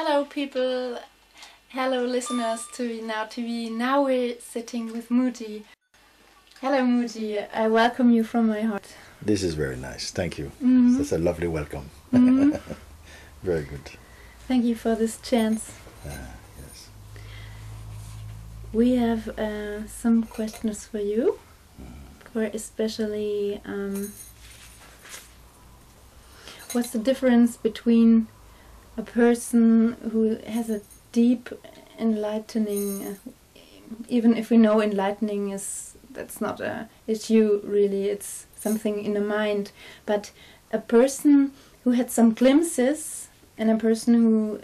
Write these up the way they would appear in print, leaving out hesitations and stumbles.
Hello people, hello listeners to Now-TV. Now we're sitting with Mooji. Hello Mooji, I welcome you from my heart. This is very nice, thank you. That's a lovely welcome. Very good. Thank you for this chance. Yes. We have some questions for you, for especially what's the difference between a person who has a deep enlightening, even if we know enlightening that's not a issue really, it's something in the mind, but a person who had some glimpses and a person who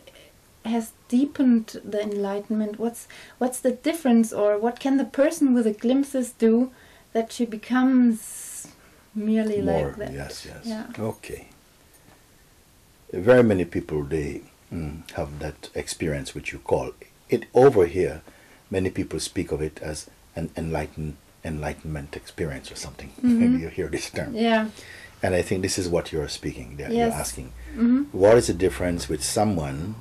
has deepened the enlightenment, what's the difference, or what can the person with the glimpses do that she becomes merely More, like that? yes. Yeah. Okay. Very many people, they have that experience which you call it over here. Many people speak of it as an enlightenment experience or something. Maybe you hear this term. Yeah. And I think this is what you're speaking. Yes. You're asking. What is the difference with someone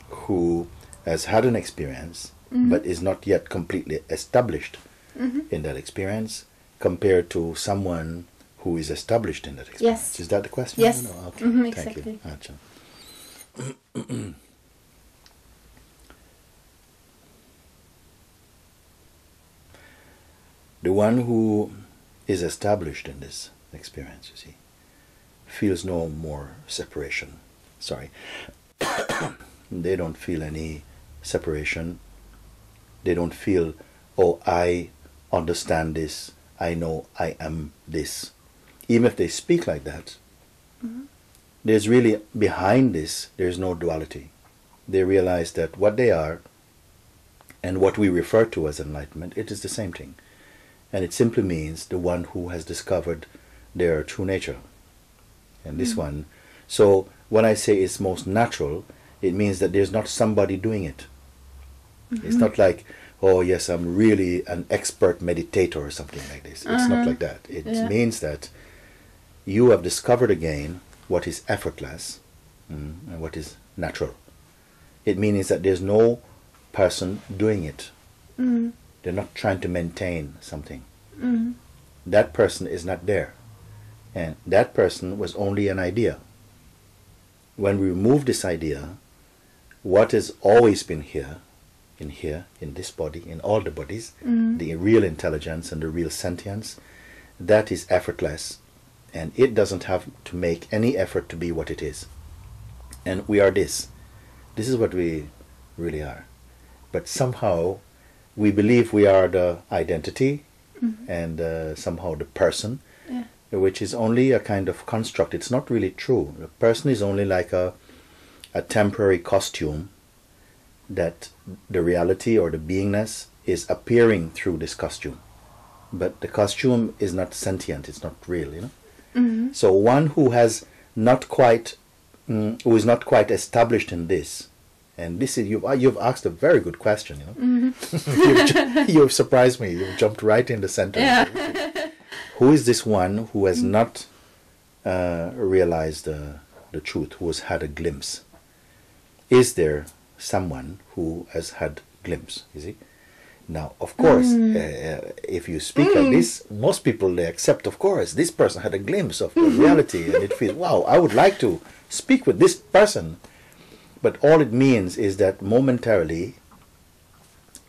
who has had an experience but is not yet completely established in that experience compared to someone who is established in that experience? Yes. Is that the question? Yes. No, okay. Thank Exactly. you. The one who is established in this experience, you see, feels no more separation. Sorry. They don't feel any separation. They don't feel, oh, I understand this, I know I am this. Even if they speak like that, there's really, behind this, there's no duality. They realize that what they are and what we refer to as enlightenment, it is the same thing. And it simply means the one who has discovered their true nature. And this one, so when I say it's most natural, it means that there's not somebody doing it. It's not like, oh yes, I'm really an expert meditator or something like this. It's not like that. It means that you have discovered again what is effortless and what is natural. It means that there's no person doing it. They're not trying to maintain something. That person is not there. And that person was only an idea. When we remove this idea, what has always been here, in this body, in all the bodies, the real intelligence and the real sentience, that is effortless. And it doesn't have to make any effort to be what it is. And we are this. This is what we really are. But somehow we believe we are the identity and somehow the person, which is only a kind of construct. It's not really true. The person is only like a temporary costume that the reality or the beingness is appearing through this costume. But the costume is not sentient, it's not real, you know. So one who has not quite, who is not quite established in this, and this is, you've asked a very good question, you know. You've surprised me. You've jumped right in the center. Yeah. Who is this one who has not realized the truth, who has had a glimpse? Is there someone who has had a glimpse, you see? Now, of course, if you speak like this, most people, they accept, of course, this person had a glimpse of the reality, and it feels, wow, I would like to speak with this person. But all it means is that momentarily,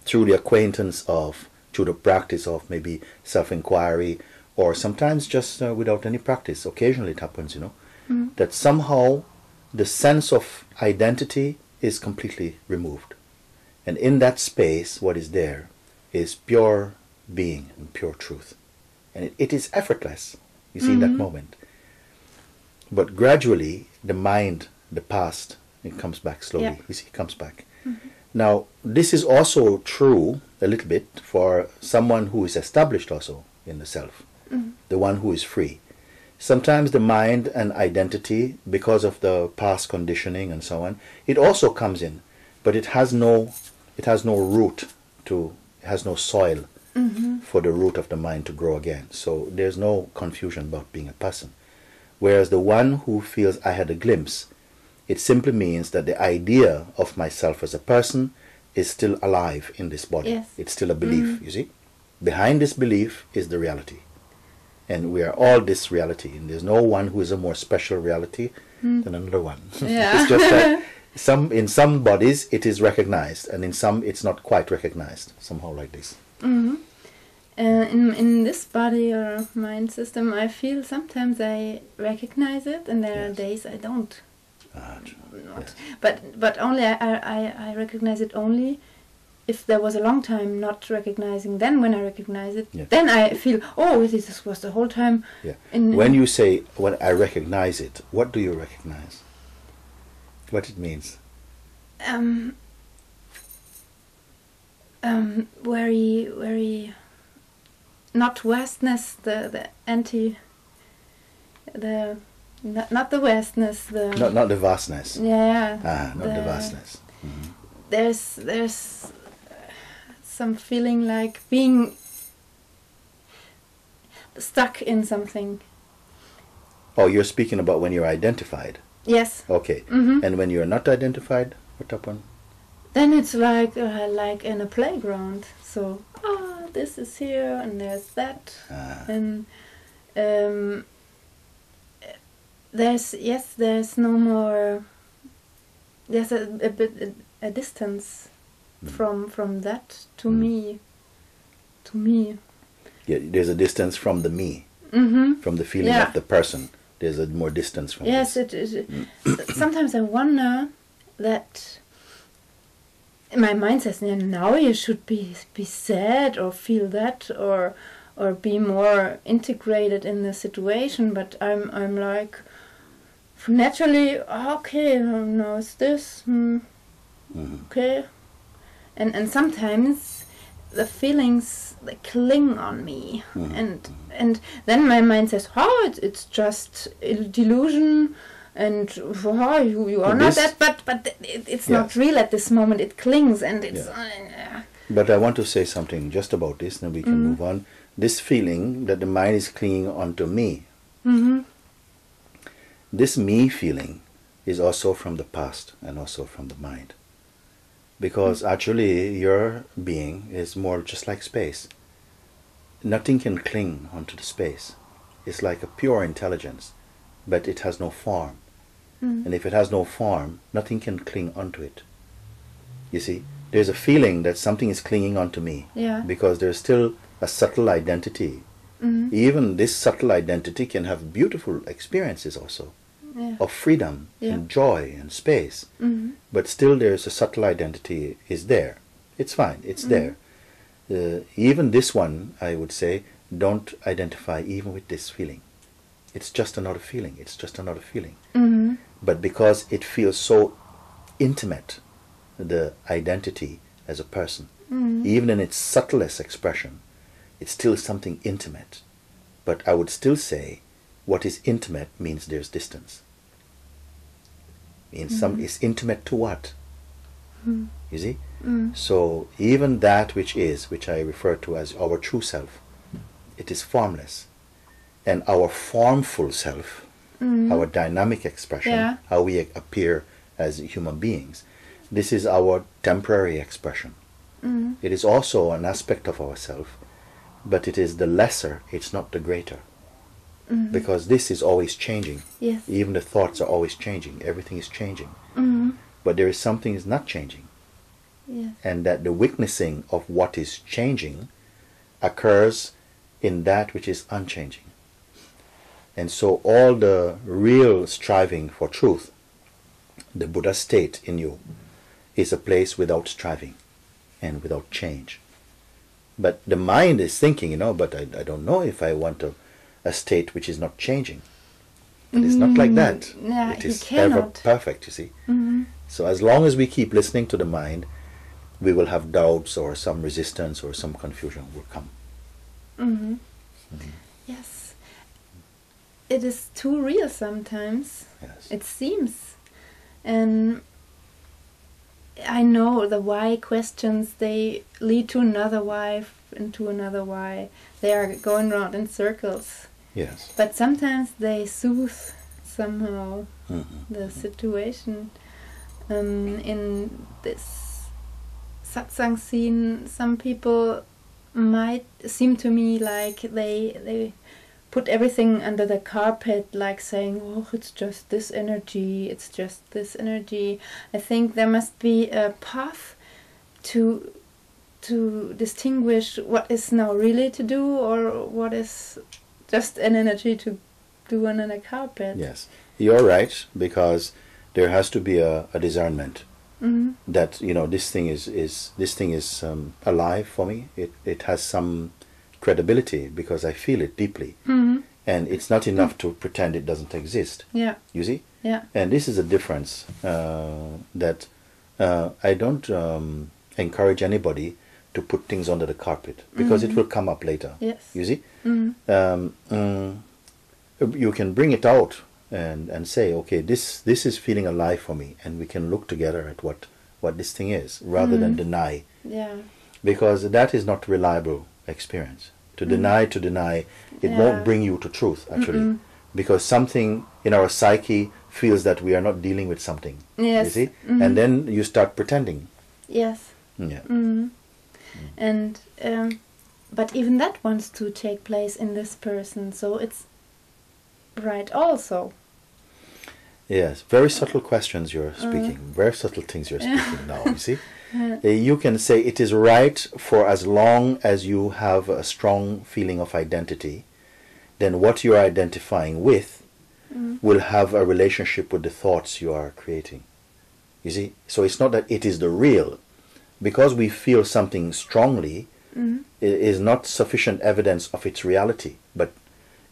through the acquaintance of, through the practice of maybe self-inquiry, or sometimes just without any practice, occasionally it happens, you know, that somehow the sense of identity is completely removed. And in that space, what is there is pure being and pure truth. And it is effortless, you see, in that moment. But gradually, the mind, the past, it comes back slowly. You see, it comes back. Now, this is also true a little bit for someone who is established also in the self, the one who is free. Sometimes the mind and identity, because of the past conditioning and so on, it also comes in, but it has no root it has no soil for the root of the mind to grow again. So there's no confusion about being a person. Whereas the one who feels I had a glimpse, It simply means that the idea of myself as a person is still alive in this body. Yes. It's still a belief, you see. Behind this belief is the reality. And we are all this reality. And there's no one who is a more special reality than another one. Yeah. It's just that in some bodies it is recognized, and in some it's not quite recognized, somehow like this. In this body or mind system, I feel sometimes I recognize it, and there are days I don't. Yes. But only I recognize it only if there was a long time not recognizing. Then when I recognize it, then I feel, oh, this was the whole time. Yeah. When you say, when I recognize it, what do you recognize? What it means? Very not vastness, the anti, not the vastness, the not the vastness. Yeah. Not the vastness. Mm-hmm. There's some feeling like being stuck in something. Oh, you're speaking about when you're identified. Yes. Okay. Mm-hmm. And when you're not identified, what happened? Then it's like in a playground. So, this is here and there's that, and there's no more. There's a bit a distance from that to me. To me. Yeah, there's a distance from the me, from the feeling of the person. There's a more distance from. Yes, this. it sometimes I wonder that. My mind says, yeah, now you should be sad or feel that or be more integrated in the situation. But I'm like, naturally, okay, now it's this, okay, and sometimes the feelings, they cling on me, and then my mind says, it's just a delusion. And you are not that, but it's not real at this moment. It clings, and it's. But I want to say something just about this, and we can move on. This feeling that the mind is clinging onto me. This me feeling is also from the past and also from the mind, because actually your being is more just like space. Nothing can cling onto the space. It's like a pure intelligence, but it has no form. And if it has no form, nothing can cling onto it. You see, there's a feeling that something is clinging onto me, because there's still a subtle identity. Even this subtle identity can have beautiful experiences also, of freedom and joy and space. But still there's a subtle identity is there. It's fine, it's there. Even this one, I would say, don't identify even with this feeling. It's just another feeling. It's just another feeling. But because it feels so intimate, the identity as a person, even in its subtlest expression, it's still something intimate. But I would still say what is intimate means there's distance. It's intimate to what? You see? So even that which I refer to as our true self, it is formless. And our formful self, our dynamic expression, how we appear as human beings, this is our temporary expression. It is also an aspect of ourself, but it is the lesser, it's not the greater. Because this is always changing. Yes. Even the thoughts are always changing. Everything is changing. But there is something is not changing. Yes. And that the witnessing of what is changing occurs in that which is unchanging. And so all the real striving for truth, the Buddha state in you, is a place without striving and without change. But the mind is thinking, but I don't know if I want a state which is not changing. But it's not like that. Yeah, it is ever perfect, you see. So as long as we keep listening to the mind, we will have doubts or some resistance or some confusion will come. Yes. It is too real sometimes. Yes. It seems. And I know the why questions, they lead to another why and to another why. They are going around in circles. Yes. But sometimes they soothe somehow the situation. In this satsang scene, some people might seem to me like they put everything under the carpet, like saying, oh, it's just this energy, it's just this energy. I think there must be a path to distinguish what is now really to do or what is just an energy to do under the carpet. Yes, you're right, because there has to be a discernment that, you know, this thing is alive for me. It has some credibility because I feel it deeply, and it's not enough to pretend it doesn't exist. Yeah. You see? Yeah. And this is a difference that I don't encourage anybody to put things under the carpet, because it will come up later. Yes. You see? You can bring it out and say, okay, this is feeling alive for me, and we can look together at what this thing is, rather than deny. Yeah. Because that is not reliable experience. To deny, it won't bring you to truth, actually. Because something in our psyche feels that we are not dealing with something. Yes. You see? And then you start pretending. Yes. Yeah. And but even that wants to take place in this person, so it's right also. Yes, very subtle questions you're speaking, very subtle things you're speaking now, you see? You can say it is right for as long as you have a strong feeling of identity, then what you're identifying with will have a relationship with the thoughts you are creating. You see? So it's not that it is the real. Because we feel something strongly, it is not sufficient evidence of its reality. But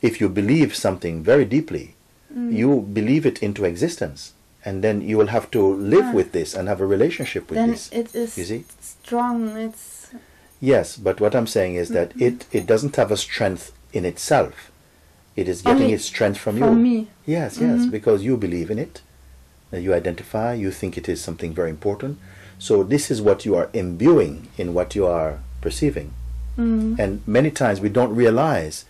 if you believe something very deeply, you believe it into existence, and then you will have to live with this and have a relationship with this. Then it is, you see? Strong. It's yes, but what I'm saying is that it doesn't have a strength in itself. It is getting its strength from you. From me. Yes, yes, because you believe in it, you identify, you think it is something very important. So this is what you are imbuing in what you are perceiving. And many times we don't realize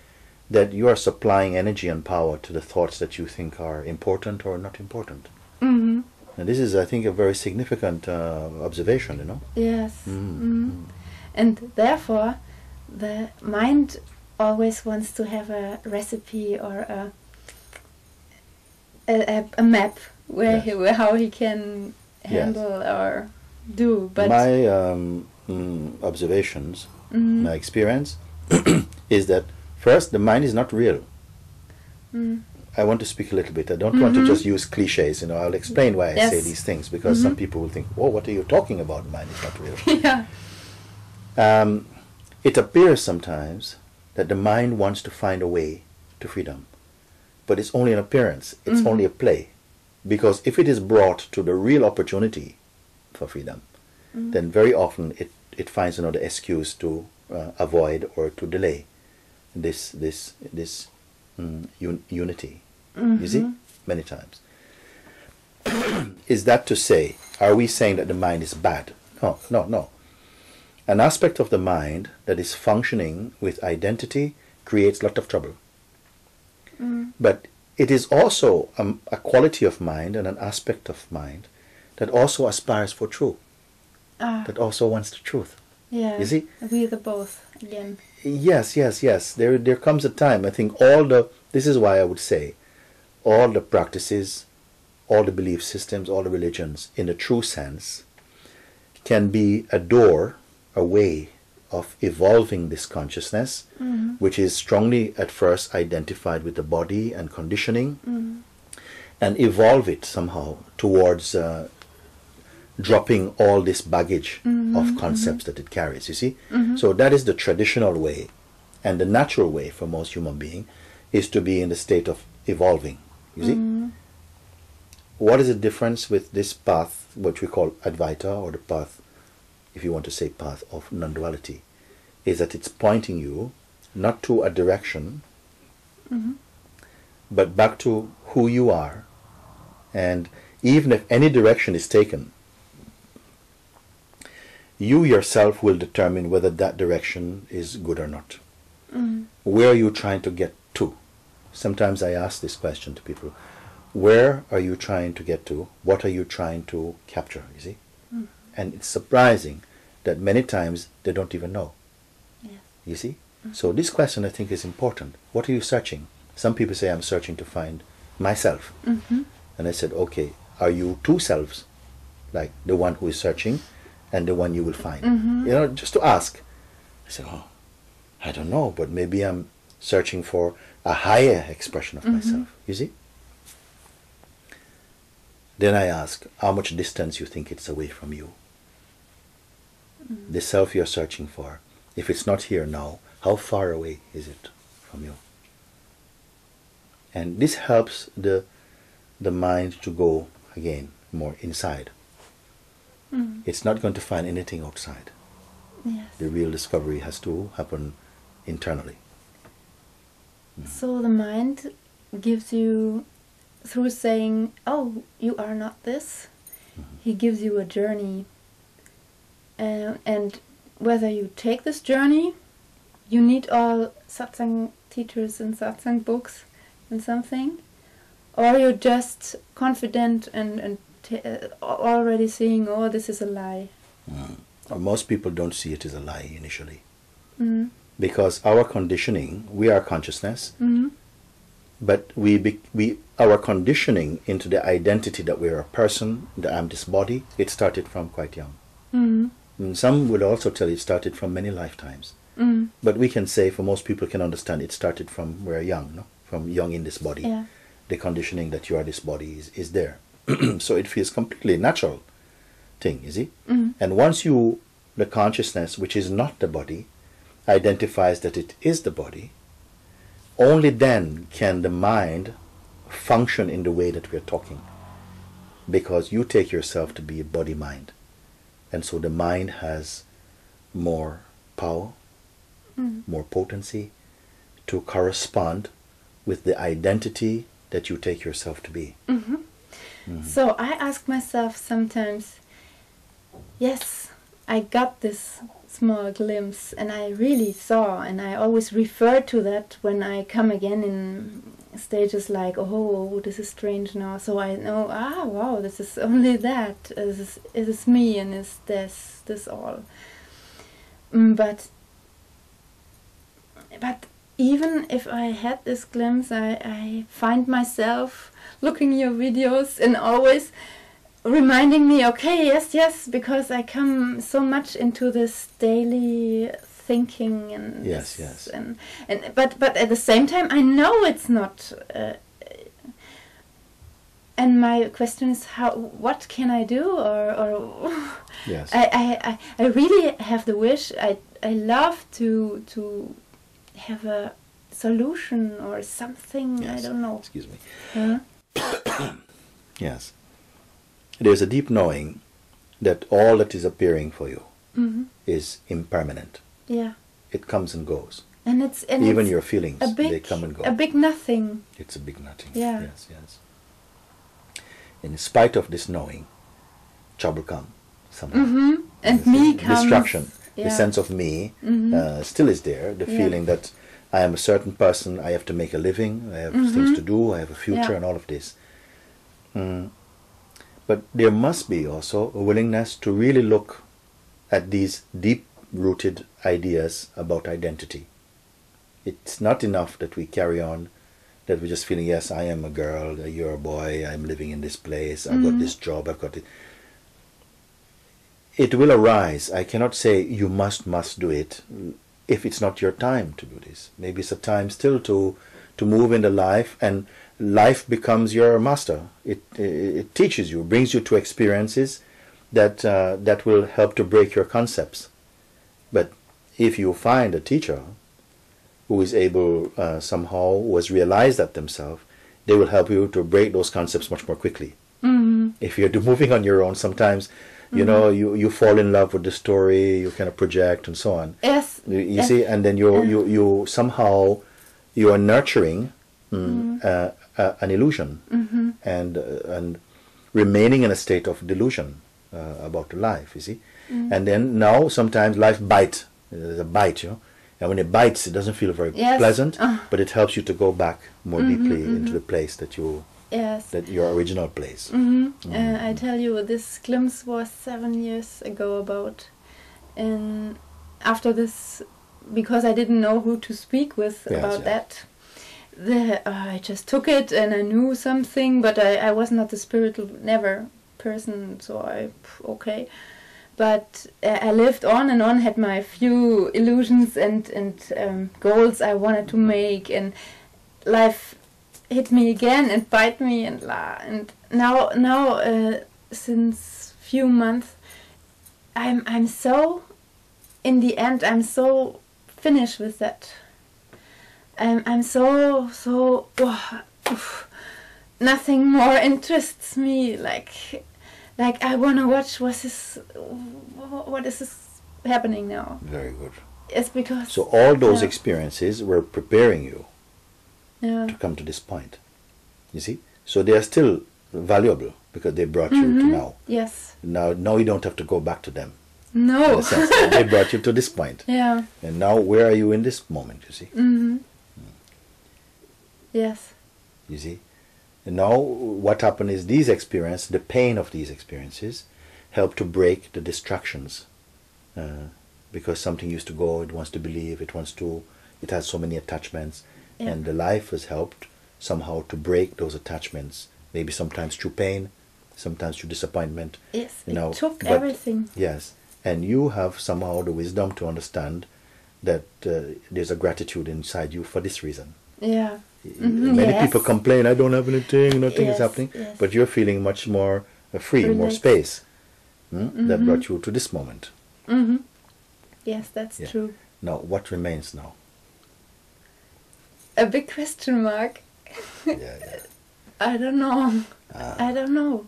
that you are supplying energy and power to the thoughts that you think are important or not important. And this is, I think, a very significant observation, you know? Yes. And therefore, the mind always wants to have a recipe or a map where how he can handle or do. But my observations, my experience, is that first, the mind is not real. I want to speak a little bit. I don't want to just use cliches. You know, I'll explain why I say these things, because some people will think, "Oh, what are you talking about? Mind is not real." Yeah. It appears sometimes that the mind wants to find a way to freedom, but it's only an appearance. It's only a play, because if it is brought to the real opportunity for freedom, then very often it finds another excuse to avoid or to delay this unity. You see, many times. Is that to say, are we saying that the mind is bad? No, no, no. An aspect of the mind that is functioning with identity creates a lot of trouble. But it is also a quality of mind and an aspect of mind that also aspires for truth, that also wants the truth. Yeah, you see? We the both again. Yes, yes, yes. There comes a time, I think this is why I would say, all the practices, all the belief systems, all the religions, in the true sense, can be a door, a way of evolving this consciousness, which is strongly at first identified with the body and conditioning, and evolve it somehow towards dropping all this baggage of concepts that it carries, you see? So that is the traditional way, and the natural way for most human beings is to be in the state of evolving, you see? What is the difference with this path, what we call Advaita, or the path, if you want to say path of non-duality, is that it's pointing you not to a direction, but back to who you are. And even if any direction is taken, you yourself will determine whether that direction is good or not. Where are you trying to get to? Sometimes I ask this question to people. where are you trying to get to? What are you trying to capture, you see? Mm. And it's surprising that many times they don't even know. Yes. You see? So this question, I think, is important. What are you searching? Some people say, I'm searching to find myself. And I said, okay, are you two selves? Like the one who is searching and the one you will find. You know, just to ask. I said, oh, I don't know, but maybe I'm searching for a higher expression of myself. You see? Then I ask, how much distance you think it's away from you? The self you're searching for. If it's not here now, how far away is it from you? And this helps the mind to go, again, more inside. It's not going to find anything outside. Yes. The real discovery has to happen internally. So the mind gives you, through saying, oh, you are not this, he gives you a journey. And whether you take this journey, you need all satsang teachers and satsang books and something, or you're just confident and already seeing, oh, this is a lie. Most people don't see it as a lie initially. Because our conditioning, we are consciousness, but our conditioning into the identity that we're a person, that I'm this body, it started from quite young. And some would also tell you it started from many lifetimes. But we can say, for most people can understand, it started from we're young, no? From young in this body. Yeah. The conditioning that you are this body is there. So it feels completely natural thing, you see? And once the consciousness, which is not the body, identifies that it is the body, only then can the mind function in the way that we're talking. Because you take yourself to be a body-mind. And so the mind has more power, more potency to correspond with the identity that you take yourself to be. So I ask myself sometimes, yes, I got this small glimpse and I really saw, and I always refer to that when I come again in stages like, oh, this is strange now, so I know, wow, this is only that, it is me, and is this all. But even if I had this glimpse, I find myself looking your videos and always reminding me, okay, yes, because I come so much into this daily thinking and yes. But at the same time I know it's not. And my question is, what can I do? Or Yes. I really have the wish. I love to have a solution or something. Yes. I don't know. Excuse me. Yes. There's a deep knowing that all that is appearing for you is impermanent. Yeah. It comes and goes. And it's even your feelings, they come and go. A big nothing. It's a big nothing. Yeah. Yes. In spite of this knowing, trouble comes somehow. And me comes. Destruction. Yeah. The sense of me still is there. The feeling that I am a certain person, I have to make a living, I have things to do, I have a future and all of this. But there must be also a willingness to really look at these deep-rooted ideas about identity. It's not enough that we carry on, that we're just feeling, yes, I am a girl, you're a boy, I'm living in this place, I've got this job, I've got it. It will arise. I cannot say you must do it if it's not your time to do this. Maybe it's a time still to move into life, and life becomes your master. It teaches you, brings you to experiences that will help to break your concepts. But if you find a teacher who is able somehow, who has realized that themselves, they will help you to break those concepts much more quickly. If you're moving on your own, sometimes you know you fall in love with the story, you kind of project and so on. Yes. You see, and then you somehow you are nurturing an illusion and remaining in a state of delusion about life. You see, and then now sometimes life bites. There's a bite, you know, and when it bites, it doesn't feel very pleasant, but it helps you to go back more deeply into the place that you Yes. That your original place. I tell you, this glimpse was 7 years ago about, and after this, because I didn't know who to speak with about that, I just took it and I knew something, but I was not the spiritual person, so okay. But I lived on and on, had my few illusions and goals I wanted to make, and life hit me again and bite me, and now since few months I'm so, in the end I'm so finished with that. I'm so nothing more interests me, like I want to watch what is this happening now. Very good. It's because so all those experiences were preparing you to come to this point, you see. So they are still valuable because they brought you to now. Yes. Now you don't have to go back to them. No. In a sense, they brought you to this point. Yeah. And now where are you in this moment, you see? Yes. You see? And now what happened is these experiences, the pain of these experiences, help to break the distractions. Because something used to go, it wants to believe, it has so many attachments. Yeah. And the life has helped somehow to break those attachments. Maybe sometimes through pain, sometimes through disappointment. Yes, it took everything. Yes. And you have somehow the wisdom to understand that there's a gratitude inside you for this reason. Yeah. Many people complain, I don't have anything, nothing is happening. Yes. But you're feeling much more free, more space. That brought you to this moment. Yes, that's true. Now, what remains now? A big question mark. Yeah. I don't know. I don't know.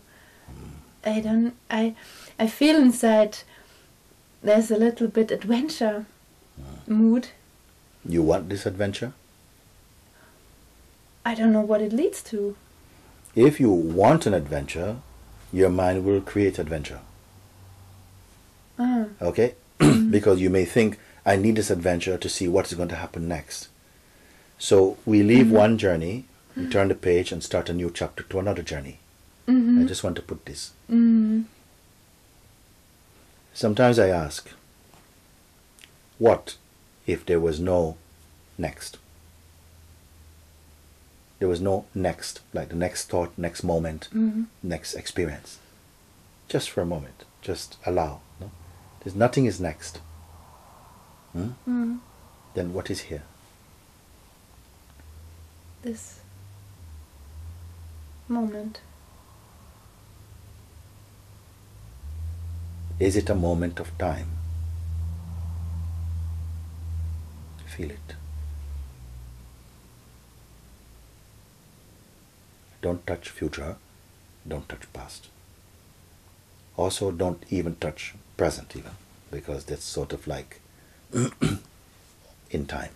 I feel inside there's a little bit adventure mood. You want this adventure? I don't know what it leads to. If you want an adventure, your mind will create adventure. Okay? Because you may think, I need this adventure to see what is going to happen next. So we leave one journey, we turn the page and start a new chapter to another journey. I just want to put this. Sometimes I ask, what if there was no next? There was no next, like the next thought, next moment, next experience. Just for a moment, just allow. No? There's nothing is next. Then what is here? This moment. Is it a moment of time? Feel it. Don't touch future, don't touch past. Also don't even touch present even, because that's sort of like in time.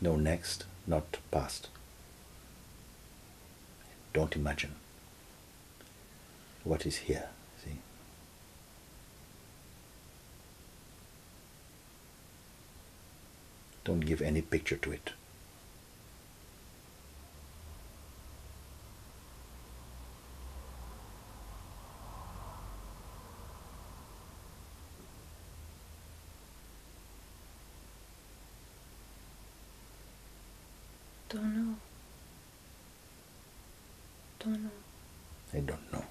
No next, not past. Don't imagine what is here, see? Don't give any picture to it. I don't know.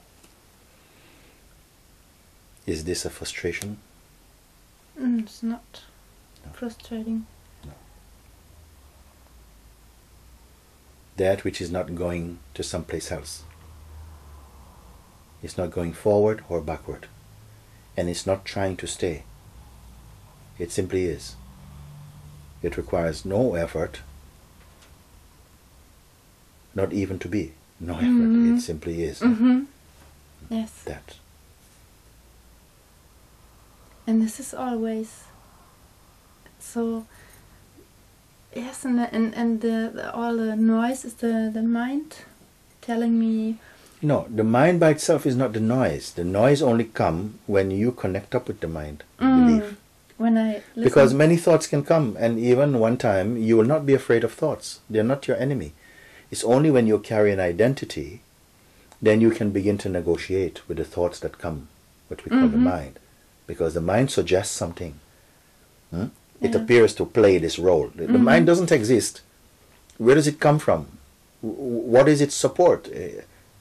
Is this a frustration? It's not frustrating. No. That which is not going to someplace else. It's not going forward or backward. And it's not trying to stay. It simply is. It requires no effort, not even to be. No effort. It simply is. Yes. That. And this is always so. Yes, and all the noise is the mind telling me. No, the mind by itself is not the noise. The noise only comes when you connect up with the mind. Belief. When I listen. Because many thoughts can come, and even one time you will not be afraid of thoughts. They are not your enemy. It's only when you carry an identity, then you can begin to negotiate with the thoughts that come, what we call the mind. Because the mind suggests something. It appears to play this role. The mind doesn't exist. Where does it come from? What is its support?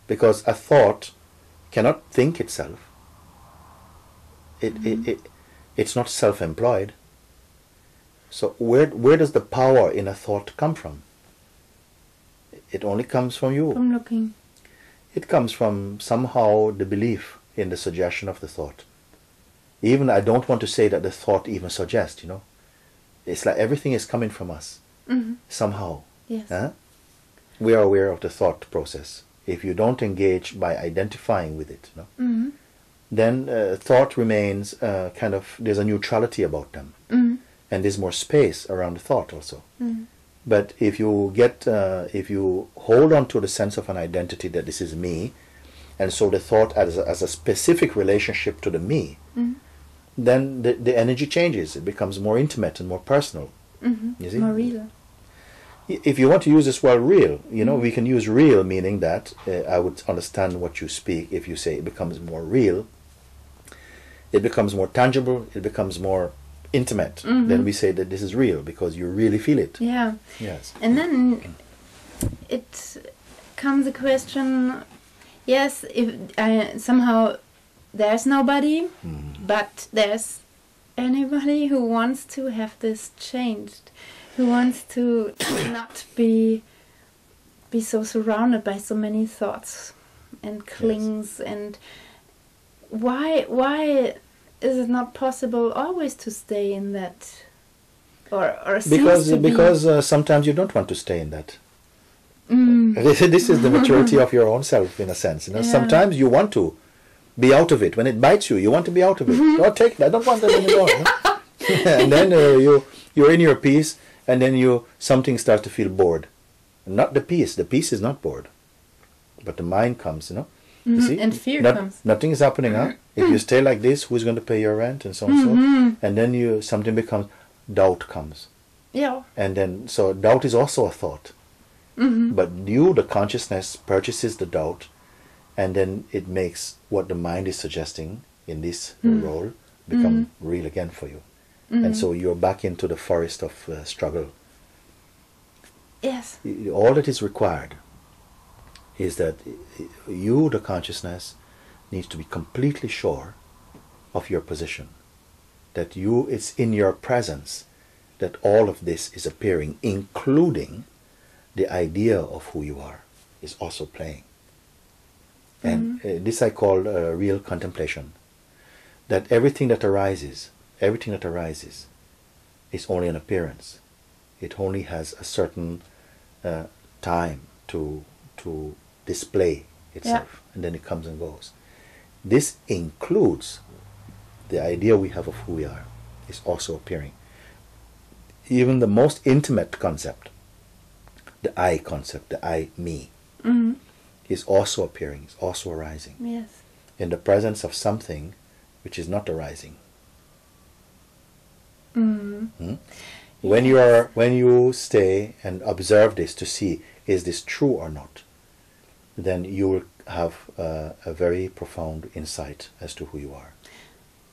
Because a thought cannot think itself. It's not self-employed. So where does the power in a thought come from? It only comes from you. From looking. It comes from somehow the belief in the suggestion of the thought. Even I don't want to say that the thought even suggests, you know. It's like everything is coming from us. Somehow. Yes. We are aware of the thought process. If you don't engage by identifying with it, you know, then thought remains kind of, there's a neutrality about them. And there's more space around the thought also. But if you get, if you hold on to the sense of an identity that this is me, and so the thought as a specific relationship to the me, then the energy changes. It becomes more intimate and more personal. You see? More real. If you want to use this word real, you know, we can use real meaning that I would understand what you speak if you say it becomes more real. It becomes more tangible. It becomes more intimate. Then we say that this is real because you really feel it. Yeah. Yes. And then it comes a question, yes, if somehow there's nobody, but there's anybody who wants to have this changed, who wants to not be so surrounded by so many thoughts and clings. And why is it not possible always to stay in that, or because sometimes you don't want to stay in that. This is the maturity of your own self, in a sense. You know, sometimes you want to be out of it. When it bites you, you want to be out of it. Don't take it. I don't want that anymore. And then you're in your peace, and then something starts to feel bored. Not the peace. The peace is not bored, but the mind comes. You know. You see? And fear comes. Nothing is happening, huh? If you stay like this, who's going to pay your rent and so and so? And then something becomes, doubt comes. Yeah. And then, so doubt is also a thought. But the consciousness, purchases the doubt, and then it makes what the mind is suggesting in this role become real again for you. And so you're back into the forest of struggle. Yes. All that is required is that you, the consciousness, needs to be completely sure of your position. That it's in your presence that all of this is appearing, including the idea of who you are is also playing. And this I call real contemplation. That everything that arises is only an appearance. It only has a certain time to display itself, and then it comes and goes. This includes the idea we have of who we are is also appearing. Even the most intimate concept, the I concept, the I, me, is also appearing, is also arising. Yes. In the presence of something which is not arising. When you stay and observe this to see, is this true or not, then you will have a very profound insight as to who you are.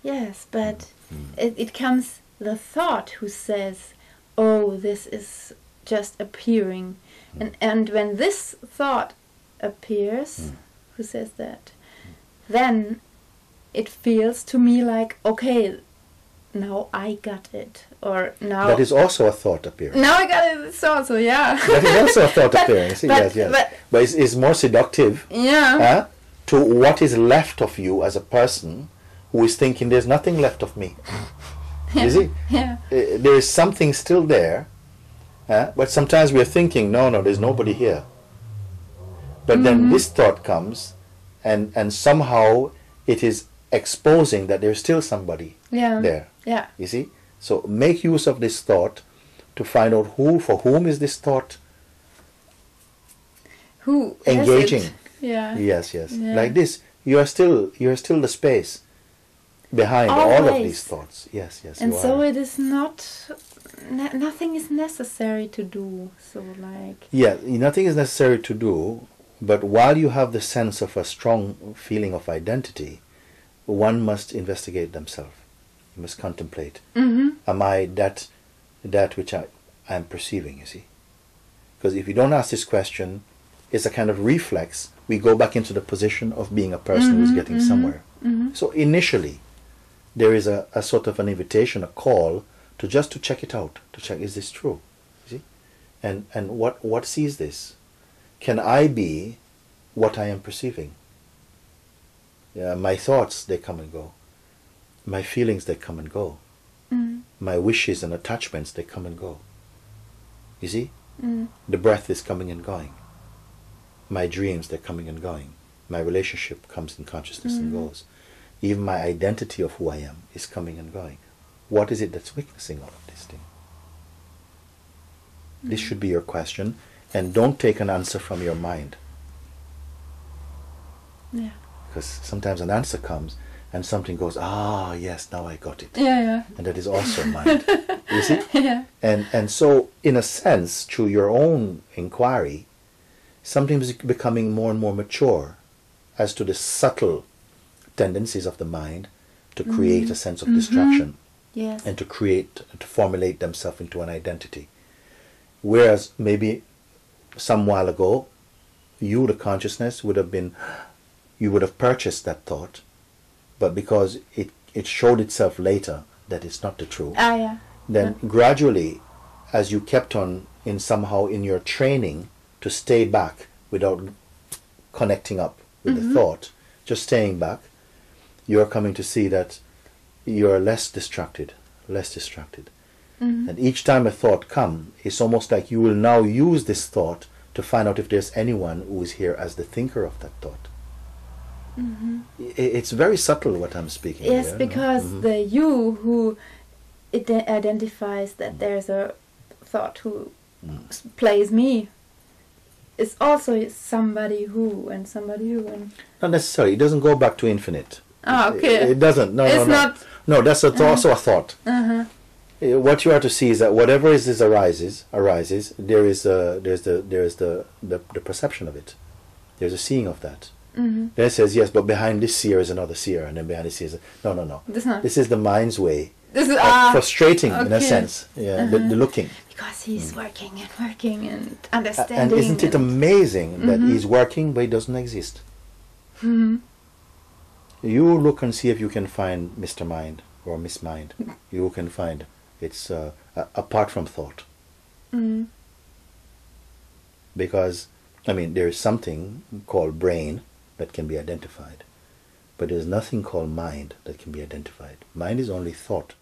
Yes, but it comes the thought who says, oh, this is just appearing. And when this thought appears, who says that, then it feels to me like, okay, now I got it. Or now... That is also a thought appearing. Now I got it, it's also, yeah. That is also a thought appearing. See, yes. But it's more seductive to what is left of you as a person who is thinking there's nothing left of me. You see? Yeah. There is something still there, but sometimes we are thinking, no, there's nobody here. But then this thought comes, and somehow it is exposing that there's still somebody there. Yeah. You see? So make use of this thought to find out for whom is this thought who engaging. Yeah. Yes. Yeah. Like this, you are still the space. behind all of these thoughts. Yes, yes. And so it is not, nothing is necessary to do. So like... Yeah, nothing is necessary to do, but while you have the sense of a strong feeling of identity, one must investigate themselves. You must contemplate. Am I that which I am perceiving, you see? Because if you don't ask this question, it's a kind of reflex. We go back into the position of being a person who's getting somewhere. So initially, there is a sort of an invitation, a call, to just to check it out, to check, is this true? You see? And what sees this? Can I be what I am perceiving? Yeah, my thoughts, they come and go. My feelings, they come and go. My wishes and attachments, they come and go. You see? The breath is coming and going. My dreams, they're coming and going. My relationship comes in consciousness and goes. Even my identity of who I am is coming and going. What is it that's witnessing all of this thing? This should be your question, and don't take an answer from your mind. Yeah. Because sometimes an answer comes and something goes, ah, yes, now I got it. Yeah, yeah. And that is also mind. You see? Yeah. And so, in a sense, through your own inquiry, something is becoming more and more mature as to the subtle tendencies of the mind to create a sense of distraction. Yes. And to formulate themselves into an identity. Whereas maybe some while ago, you, the consciousness, you would have purchased that thought, but because it showed itself later that it's not the truth, then gradually, as you kept on somehow in your training to stay back without connecting up with the thought, just staying back, you're coming to see that you're less distracted. And each time a thought comes, it's almost like you will now use this thought to find out if there's anyone who is here as the thinker of that thought. It's very subtle what I'm speaking. Yes, here, because the you who identifies that there's a thought who plays me is also somebody who and somebody who. And not necessarily. It doesn't go back to infinite. Oh, okay. It doesn't. No, it's no, no. not. No, that's also a thought. What you are to see is that whatever arises. There's the perception of it. There's a seeing of that. Then it says yes, but behind this seer is another seer, and then behind this seer is no. This is the mind's way. This is frustrating in a sense. Yeah, the looking. Because he's working and understanding. And isn't it amazing that he's working but he doesn't exist? You look and see if you can find Mr. Mind or Miss Mind. You can find it's apart from thought. Because, I mean, there is something called brain that can be identified. But there's nothing called mind that can be identified. Mind is only thought.